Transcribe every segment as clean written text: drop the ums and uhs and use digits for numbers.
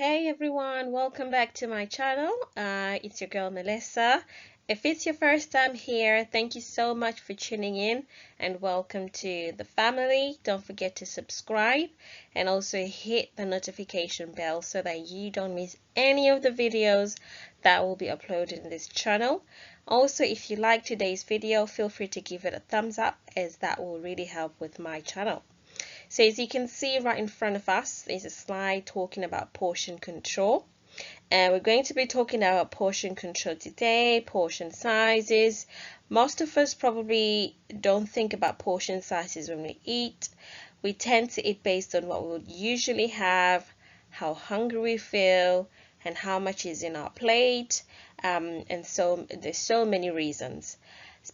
Hey everyone, welcome back to my channel. It's your girl Melissa. If it's your first time here, thank you so much for tuning in and welcome to the family. Don't forget to subscribe and also hit the notification bell so that you don't miss any of the videos that will be uploaded in this channel. Also, if you like today's video, feel free to give it a thumbs up as that will really help with my channel. So as you can see right in front of us is a slide talking about portion control. And we're going to be talking about portion control today, portion sizes. Most of us probably don't think about portion sizes when we eat. We tend to eat based on what we would usually have, how hungry we feel, and how much is in our plate. And so there's so many reasons.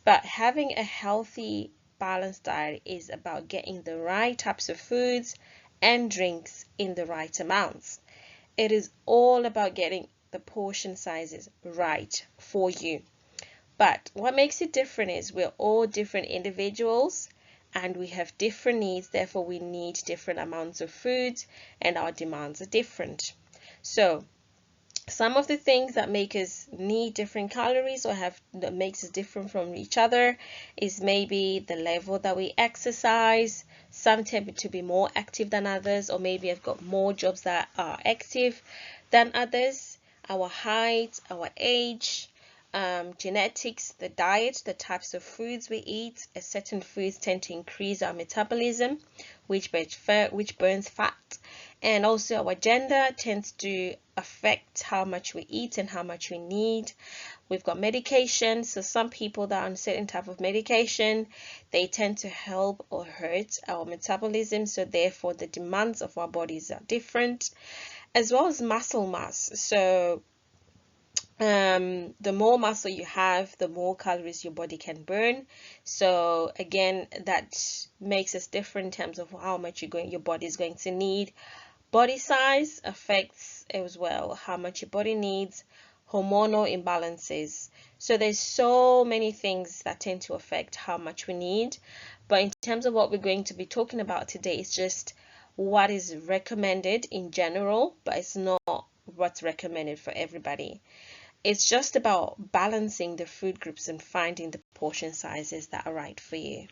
But having a healthy balanced diet is about getting the right types of foods and drinks in the right amounts. It is all about getting the portion sizes right for you. But what makes it different is we're all different individuals and we have different needs, therefore we need different amounts of foods and our demands are different. So some of the things that make us need different calories or that makes us different from each other is maybe the level that we exercise. Some tend to be more active than others, or maybe I've got more jobs that are active than others. Our height, our age, genetics, the diet, the types of foods we eat. Certain foods tend to increase our metabolism, which burns fat, and also our gender tends to affect how much we eat and how much we need. We've got medication, so some people that are on certain type of medication, they tend to help or hurt our metabolism, so therefore the demands of our bodies are different, as well as muscle mass. So the more muscle you have, the more calories your body can burn. So again, that makes us different in terms of how much your body is going to need. Body size affects as well how much your body needs. Hormonal imbalances. So there's so many things that tend to affect how much we need. But in terms of what we're going to be talking about today, it's just what is recommended in general, but it's not what's recommended for everybody. It's just about balancing the food groups and finding the portion sizes that are right for you.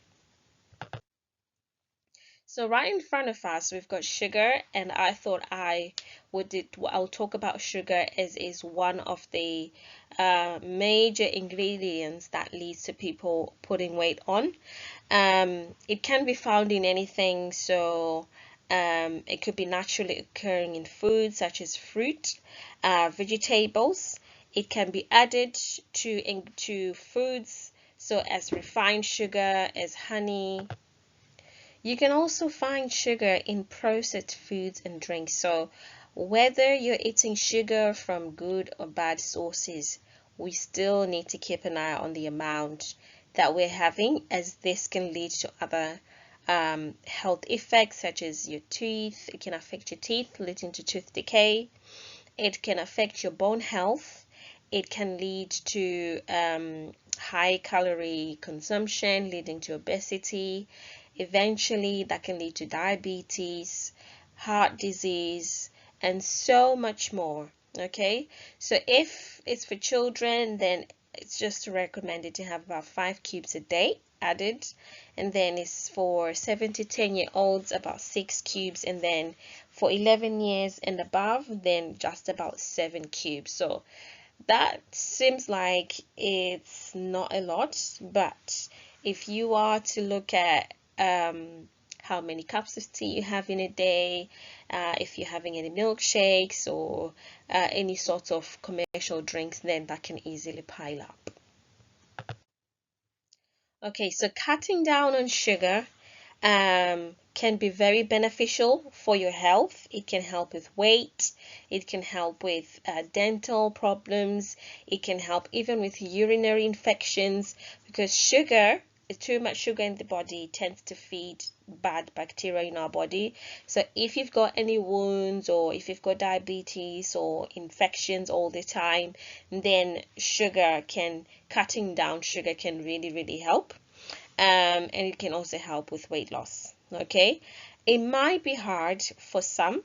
So right in front of us, we've got sugar, and I thought I'll talk about sugar as is one of the major ingredients that leads to people putting weight on. It can be found in anything, so it could be naturally occurring in foods such as fruit, vegetables. It can be added into foods, so as refined sugar, as honey. You can also find sugar in processed foods and drinks. So whether you're eating sugar from good or bad sources, we still need to keep an eye on the amount that we're having, as this can lead to other health effects such as your teeth. It can affect your teeth, leading to tooth decay. It can affect your bone health. It can lead to high calorie consumption, leading to obesity. Eventually, that can lead to diabetes, heart disease, and so much more. Okay, so if it's for children, then it's just recommended to have about 5 cubes a day added, and then it's for 7 to 10-year-olds about 6 cubes, and then for 11 years and above, then just about 7 cubes. So that seems like it's not a lot, but if you are to look at how many cups of tea you have in a day, if you're having any milkshakes or any sort of commercial drinks, then that can easily pile up. Okay, so cutting down on sugar can be very beneficial for your health. It can help with weight. It can help with dental problems. It can help even with urinary infections, because too much sugar in the body tends to feed bad bacteria in our body. So if you've got any wounds, or if you've got diabetes or infections all the time, then cutting down sugar can really help. And it can also help with weight loss. Okay, it might be hard for some,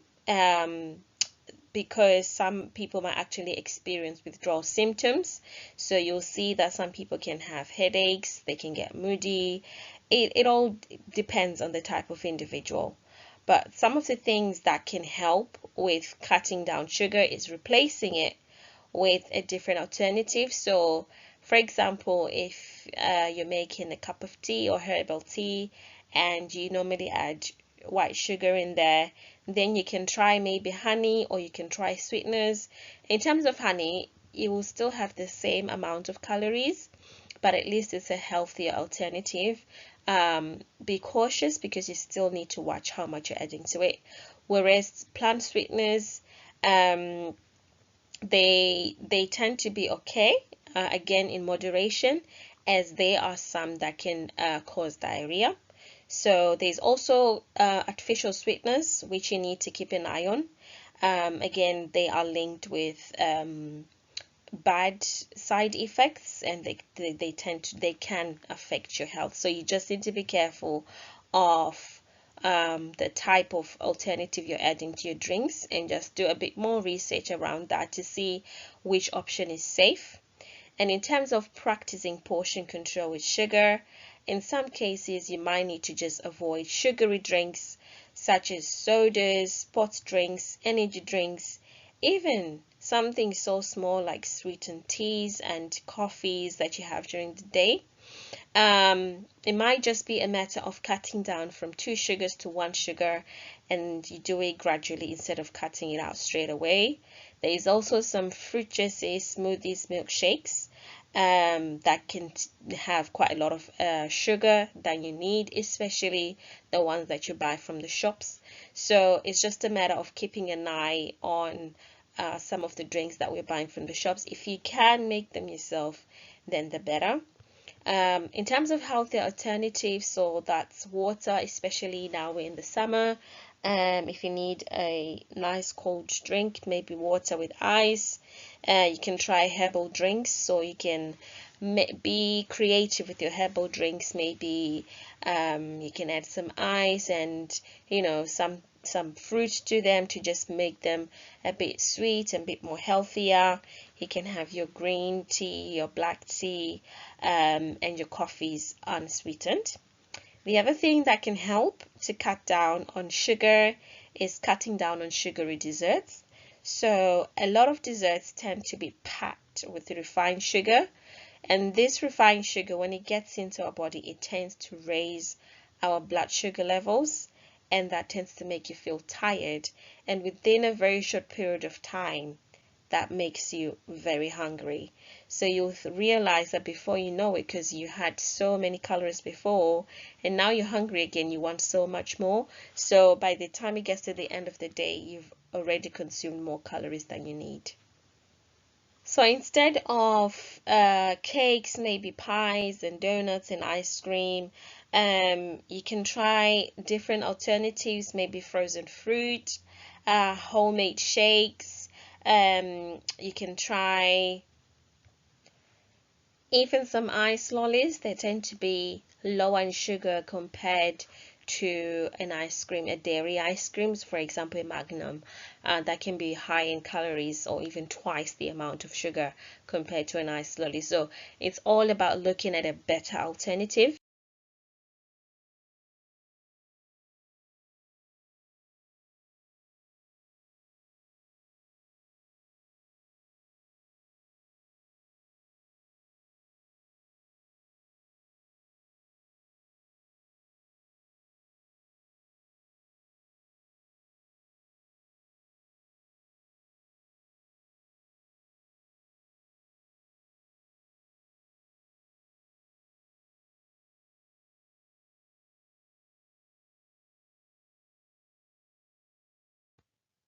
because some people might actually experience withdrawal symptoms. So you'll see that some people can have headaches, they can get moody. It all depends on the type of individual. But some of the things that can help with cutting down sugar is replacing it with a different alternative. So, for example, if you're making a cup of tea or herbal tea and you normally add white sugar in there, then you can try maybe honey or you can try sweeteners. In terms of honey, it will still have the same amount of calories, but at least it's a healthier alternative. Be cautious because you still need to watch how much you're adding to it. Whereas plant sweeteners, um, they tend to be okay, again in moderation, as there are some that can cause diarrhea. So there's also artificial sweeteners which you need to keep an eye on. Again, they are linked with bad side effects, and they can affect your health. So you just need to be careful of the type of alternative you're adding to your drinks, and just do a bit more research around that to see which option is safe. And in terms of practicing portion control with sugar, in some cases you might need to just avoid sugary drinks such as sodas, sports drinks, energy drinks, even something so small like sweetened teas and coffees that you have during the day. It might just be a matter of cutting down from 2 sugars to 1 sugar, and you do it gradually instead of cutting it out straight away. There is also some fruit juices, smoothies, milkshakes that can have quite a lot of sugar than you need, especially the ones that you buy from the shops. So it's just a matter of keeping an eye on some of the drinks that we're buying from the shops. If you can make them yourself, then the better. In terms of healthy alternatives, so that's water, especially now we're in the summer. If you need a nice cold drink, maybe water with ice. You can try herbal drinks, so you can be creative with your herbal drinks. Maybe you can add some ice and some fruit to them to just make them a bit sweet and a bit more healthier. You can have your green tea, your black tea, and your coffees unsweetened. The other thing that can help to cut down on sugar is cutting down on sugary desserts. So a lot of desserts tend to be packed with refined sugar, and this refined sugar, when it gets into our body, it tends to raise our blood sugar levels, and that tends to make you feel tired, and within a very short period of time that makes you very hungry. So you'll realize that before you know it, because you had so many calories before and now you're hungry again, you want so much more. So by the time it gets to the end of the day, you've already consumed more calories than you need. So instead of cakes, maybe pies and donuts and ice cream, you can try different alternatives, maybe frozen fruit, homemade shakes. You can try even some ice lollies. They tend to be low in sugar compared to an ice cream, a dairy ice creams, for example, a Magnum, that can be high in calories or even twice the amount of sugar compared to an ice lolly. So it's all about looking at a better alternative.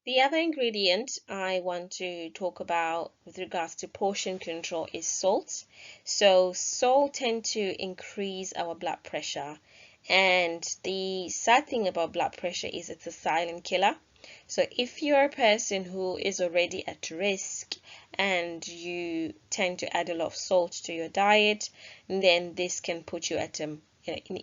The other ingredient I want to talk about with regards to portion control is salt. So salt tend to increase our blood pressure. And the sad thing about blood pressure is it's a silent killer. So if you're a person who is already at risk and you tend to add a lot of salt to your diet, then this can put you at an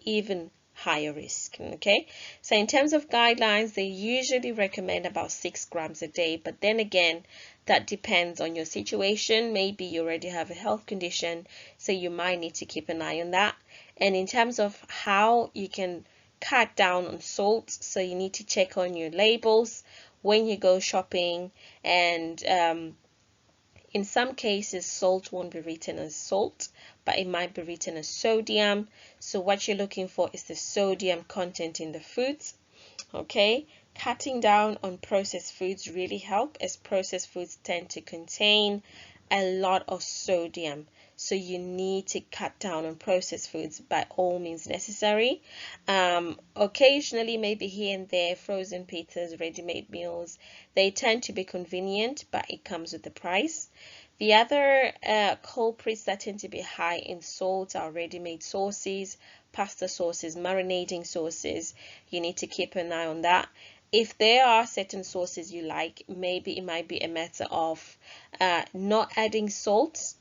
even higher risk. Okay, so in terms of guidelines, they usually recommend about 6 grams a day, but then again, that depends on your situation. Maybe you already have a health condition, so you might need to keep an eye on that. And in terms of how you can cut down on salt, so you need to check on your labels when you go shopping, and in some cases, salt won't be written as salt, but it might be written as sodium. So what you're looking for is the sodium content in the foods. Okay, cutting down on processed foods really help, as processed foods tend to contain a lot of sodium. So you need to cut down on processed foods by all means necessary. Occasionally, maybe here and there, frozen pizzas, ready-made meals, they tend to be convenient, but it comes with the price. The other culprits that tend to be high in salt are ready-made sauces, pasta sauces, marinating sauces. You need to keep an eye on that. If there are certain sauces you like, maybe it might be a matter of not adding salt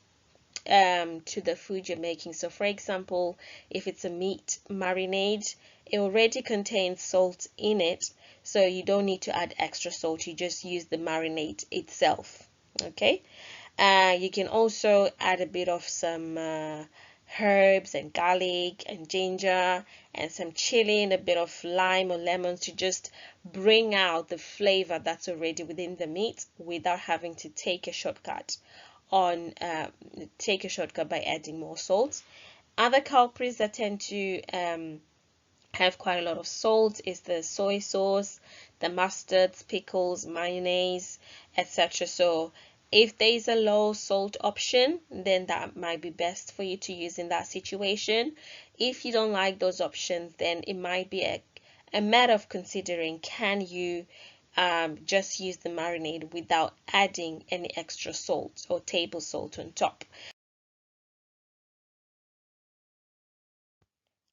to the food you're making. So for example, if it's a meat marinade, it already contains salt in it, so you don't need to add extra salt. You just use the marinade itself. Okay, you can also add a bit of some herbs and garlic and ginger and some chili and a bit of lime or lemon to just bring out the flavor that's already within the meat without having to take a shortcut by adding more salt. Other culprits that tend to have quite a lot of salt is the soy sauce, the mustards, pickles, mayonnaise, etc. So if there is a low salt option, then that might be best for you to use in that situation. If you don't like those options, then it might be a matter of considering, can you just use the marinade without adding any extra salt or table salt on top.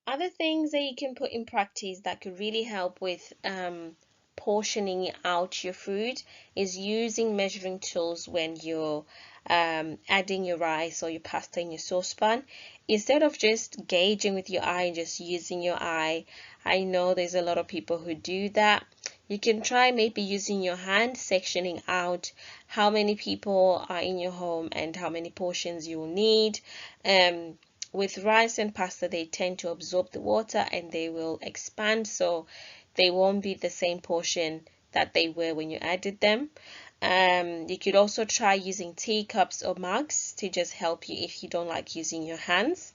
Other things that you can put in practice that could really help with portioning out your food is using measuring tools when you're adding your rice or your pasta in your saucepan. Instead of just gauging with your eye and just using your eye, I know there's a lot of people who do that. You can try maybe using your hand, sectioning out how many people are in your home and how many portions you will need. With rice and pasta, they tend to absorb the water and they will expand, so they won't be the same portion that they were when you added them. You could also try using teacups or mugs to just help you if you don't like using your hands.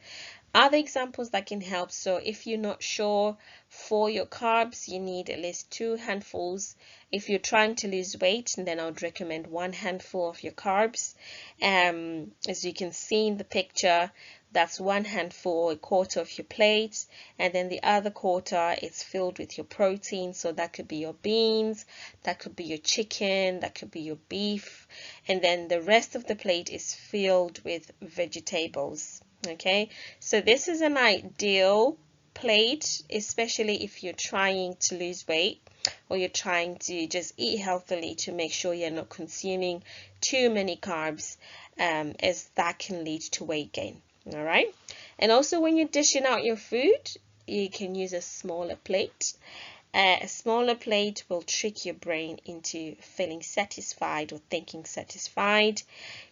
Other examples that can help, so if you're not sure, for your carbs you need at least 2 handfuls. If you're trying to lose weight, then I would recommend 1 handful of your carbs. As you can see in the picture, that's 1 handful, a quarter of your plate, and then the other quarter is filled with your protein. So that could be your beans, that could be your chicken, that could be your beef, and then the rest of the plate is filled with vegetables. Okay, so this is an ideal plate, especially if you're trying to lose weight or you're trying to just eat healthily, to make sure you're not consuming too many carbs, as that can lead to weight gain. All right, and also when you're dishing out your food, you can use a smaller plate. A smaller plate will trick your brain into feeling satisfied or thinking satisfied.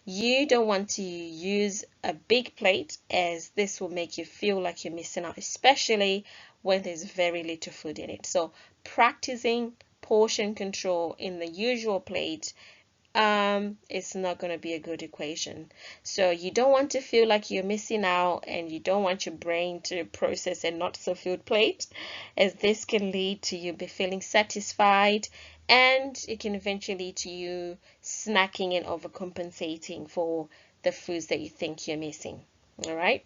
You don't want to use a big plate, as this will make you feel like you're missing out, especially when there's very little food in it. So practicing portion control in the usual plate, it's not going to be a good equation. So you don't want to feel like you're missing out, and you don't want your brain to process a not so filled plate, as this can lead to you be feeling satisfied, and it can eventually lead to you snacking and overcompensating for the foods that you think you're missing. All right.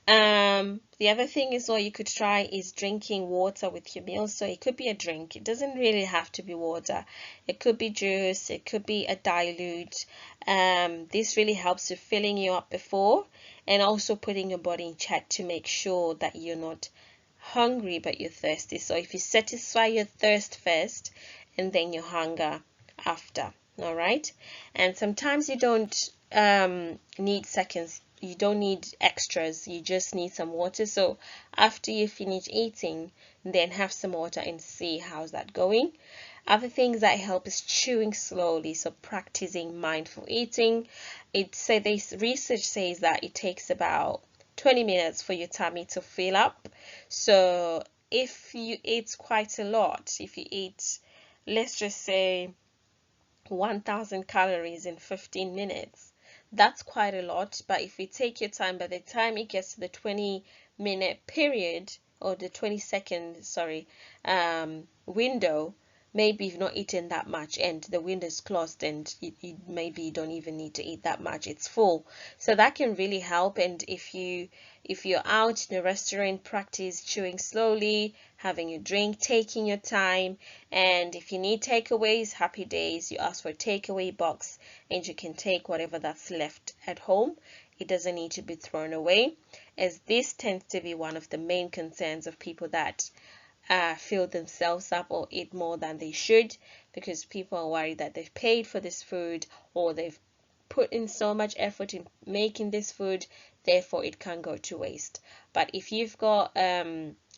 The other thing is, what you could try is drinking water with your meals. So it could be a drink. It doesn't really have to be water. It could be juice. It could be a dilute. This really helps with filling you up before, and also putting your body in check to make sure that you're not hungry but you're thirsty. So if you satisfy your thirst first and then your hunger after. All right. And sometimes you don't need seconds. you don't need extras, you just need some water. So after you finish eating, then have some water and see how's that going. Other things that help is chewing slowly, so practicing mindful eating. This research says that it takes about 20 minutes for your tummy to fill up. So if you eat quite a lot, if you eat, let's just say 1000 calories in 15 minutes, that's quite a lot. But if you take your time, by the time it gets to the 20-minute period, or the 20-second, sorry, window, maybe you've not eaten that much and the window is closed, and maybe you don't even need to eat that much, it's full. So that can really help. And if you're out in a restaurant, practice chewing slowly, having a drink, taking your time. And if you need takeaways, happy days, you ask for a takeaway box and you can take whatever that's left at home. It doesn't need to be thrown away, as this tends to be one of the main concerns of people that fill themselves up or eat more than they should, because people are worried that they've paid for this food, or they've put in so much effort in making this food, therefore it can't go to waste. But if you've got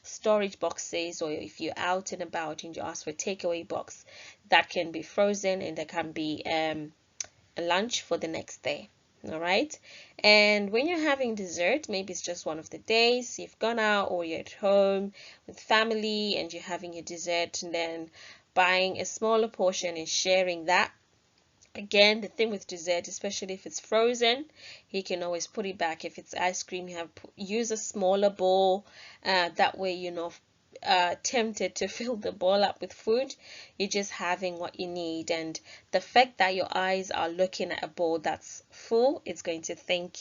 storage boxes, or if you're out and about and you ask for a takeaway box, that can be frozen and there can be a lunch for the next day. All right. And when you're having dessert, maybe it's just one of the days you've gone out or you're at home with family and you're having your dessert, and then buying a smaller portion and sharing that. Again, the thing with dessert, especially if it's frozen, you can always put it back. If it's ice cream, you have use a smaller bowl. That way, you're not tempted to fill the bowl up with food. You're just having what you need. And the fact that your eyes are looking at a bowl that's full, it's going to think,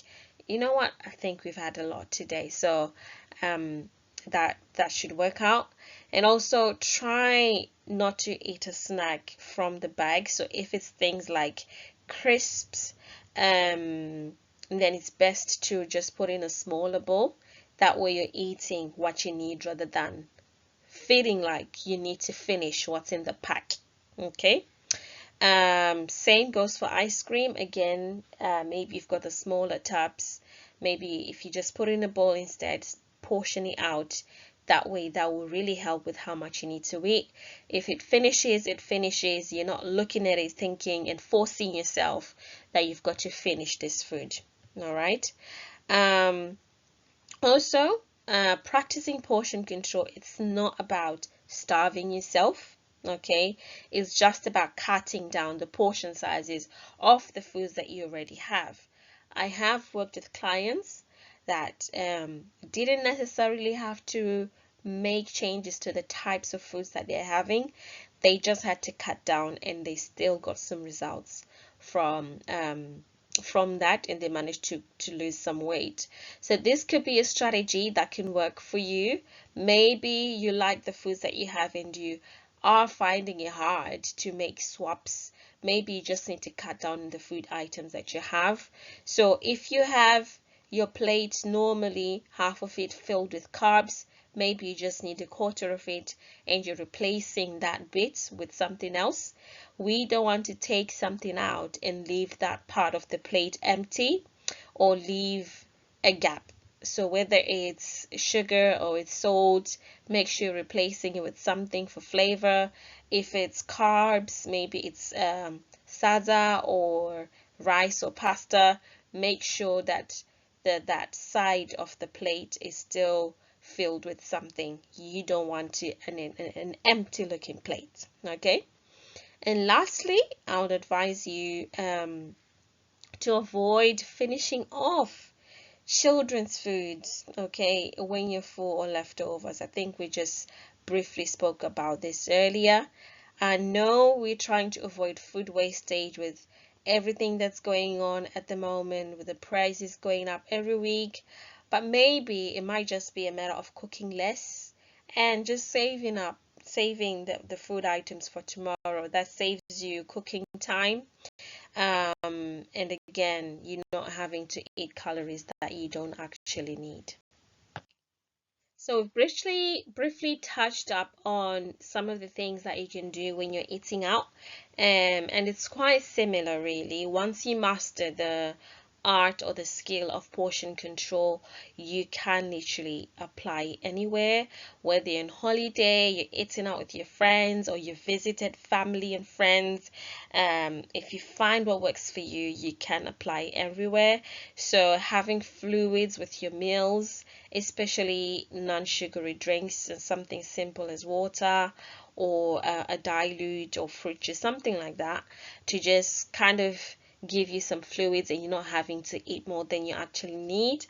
you know what, I think we've had a lot today. So that should work out. And also try not to eat a snack from the bag. So if it's things like crisps, then it's best to just put in a smaller bowl. That way you're eating what you need rather than feeling like you need to finish what's in the pack. Okay. Same goes for ice cream. Again, maybe you've got the smaller tubs. Maybe if you just put in a bowl instead, portion it out. That way, that will really help with how much you need to eat. If it finishes, it finishes. You're not looking at it thinking and forcing yourself that you've got to finish this food. All right. Also, practicing portion control, it's not about starving yourself. Okay, it's just about cutting down the portion sizes of the foods that you already have. I have worked with clients that didn't necessarily have to make changes to the types of foods that they're having. They just had to cut down and they still got some results from that, and they managed to lose some weight. So this could be a strategy that can work for you. Maybe you like the foods that you have and you are finding it hard to make swaps. Maybe you just need to cut down on the food items that you have. So if you have your plate normally half of it filled with carbs, maybe you just need a quarter of it and you're replacing that bit with something else. We don't want to take something out and leave that part of the plate empty or leave a gap. So whether it's sugar or it's salt, make sure you're replacing it with something for flavor. If it's carbs, maybe it's salsa or rice or pasta, make sure that that side of the plate is still filled with something. You don't want an empty looking plate. Okay. And lastly, I would advise you to avoid finishing off children's foods, okay, when you're full or leftovers. I think we just briefly spoke about this earlier. I know we're trying to avoid food wastage with everything that's going on at the moment, with the prices going up every week, but maybe it might just be a matter of cooking less and just saving the food items for tomorrow. That saves you cooking time. And again, you're not having to eat calories that you don't actually need. So we've briefly touched up on some of the things that you can do when you're eating out, and it's quite similar really. Once you master art or the skill of portion control, you can literally apply anywhere, whether you're on holiday, you're eating out with your friends, or you visited family and friends. If you find what works for you, you can apply everywhere. So having fluids with your meals, especially non-sugary drinks, and something simple as water or a dilute or fruit juice, something like that, to just kind of give you some fluids and you're not having to eat more than you actually need.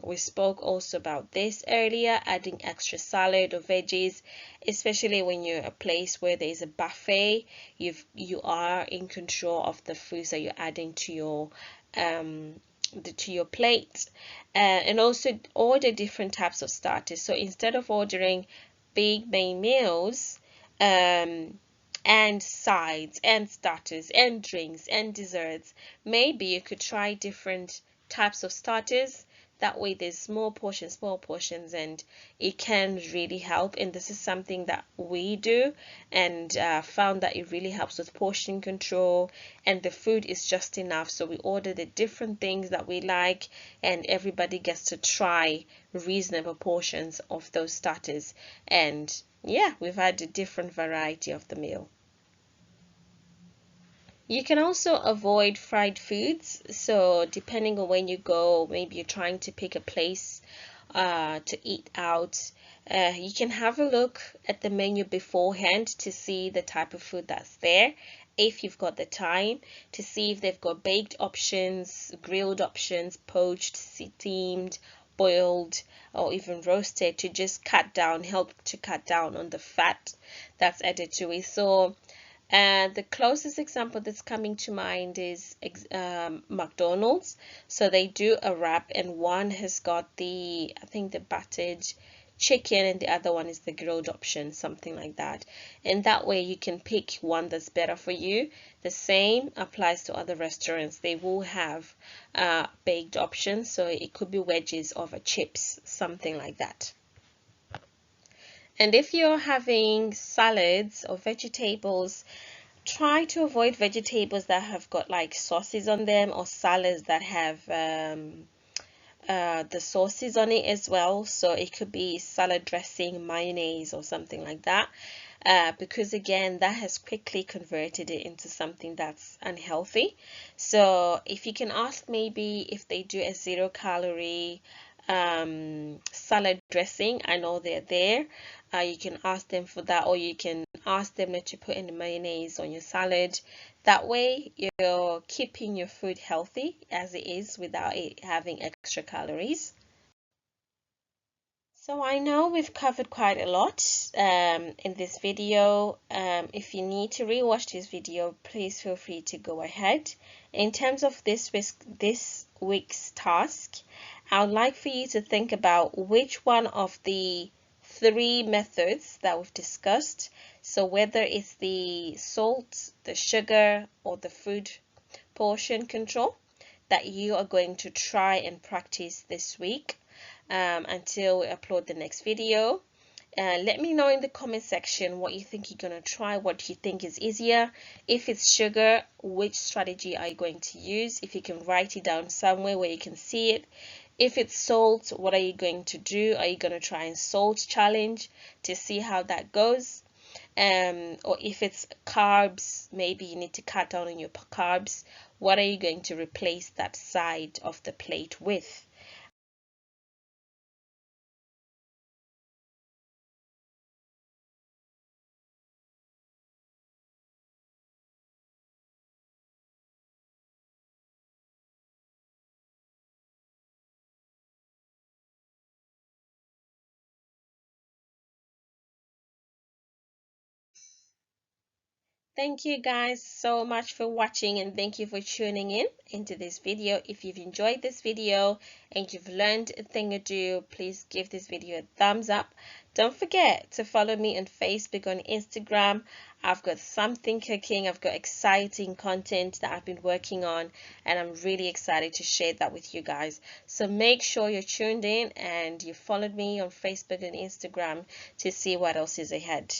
We spoke also about this earlier, adding extra salad or veggies, especially when you're at a place where there's a buffet. You are in control of the foods that you're adding to your plate. And also order different types of starters. So instead of ordering big main meals, and sides and starters and drinks and desserts, maybe you could try different types of starters. That way there's small portions, and it can really help. And this is something that we do, and found that it really helps with portion control, and the food is just enough. So we order the different things that we like, and everybody gets to try reasonable portions of those starters. And yeah, we've had a different variety of the meal. You can also avoid fried foods. So depending on when you go, maybe you're trying to pick a place to eat out, you can have a look at the menu beforehand to see the type of food that's there. If you've got the time, to see if they've got baked options, grilled options, poached, steamed, boiled, or even roasted, to just help to cut down on the fat that's added to it. So and the closest example that's coming to mind is McDonald's. So they do a wrap, and one has got I think the battered chicken, and the other one is the grilled option, something like that. And that way you can pick one that's better for you. The same applies to other restaurants. They will have baked options, so it could be wedges of a chips, something like that. And if you're having salads or vegetables, try to avoid vegetables that have got like sauces on them, or salads that have the sauces on it as well. So it could be salad dressing, mayonnaise, or something like that. Because again, that has quickly converted it into something that's unhealthy. So if you can ask, maybe if they do a 0-calorie salad dressing, I know they're there. You can ask them for that, or you can ask them not to put any mayonnaise on your salad. That way you're keeping your food healthy as it is without it having extra calories. So I know we've covered quite a lot in this video. If you need to rewatch this video, please feel free to go ahead. In terms of this week's task, I would like for you to think about which one of the 3 methods that we've discussed, so whether it's the salt, the sugar, or the food portion control, that you are going to try and practice this week until we upload the next video. Let me know in the comment section what you think you're going to try, what you think is easier. If it's sugar, which strategy are you going to use? If you can write it down somewhere where you can see it. If it's salt, what are you going to do? Are you going to try and salt challenge to see how that goes? Or if it's carbs, maybe you need to cut down on your carbs. What are you going to replace that side of the plate with? Thank you guys so much for watching, and thank you for tuning in into this video. If you've enjoyed this video and you've learned a thing or two, please give this video a thumbs up. Don't forget to follow me on Facebook, on Instagram. I've got something cooking. I've got exciting content that I've been working on, and I'm really excited to share that with you guys. So make sure you're tuned in and you followed me on Facebook and Instagram to see what else is ahead.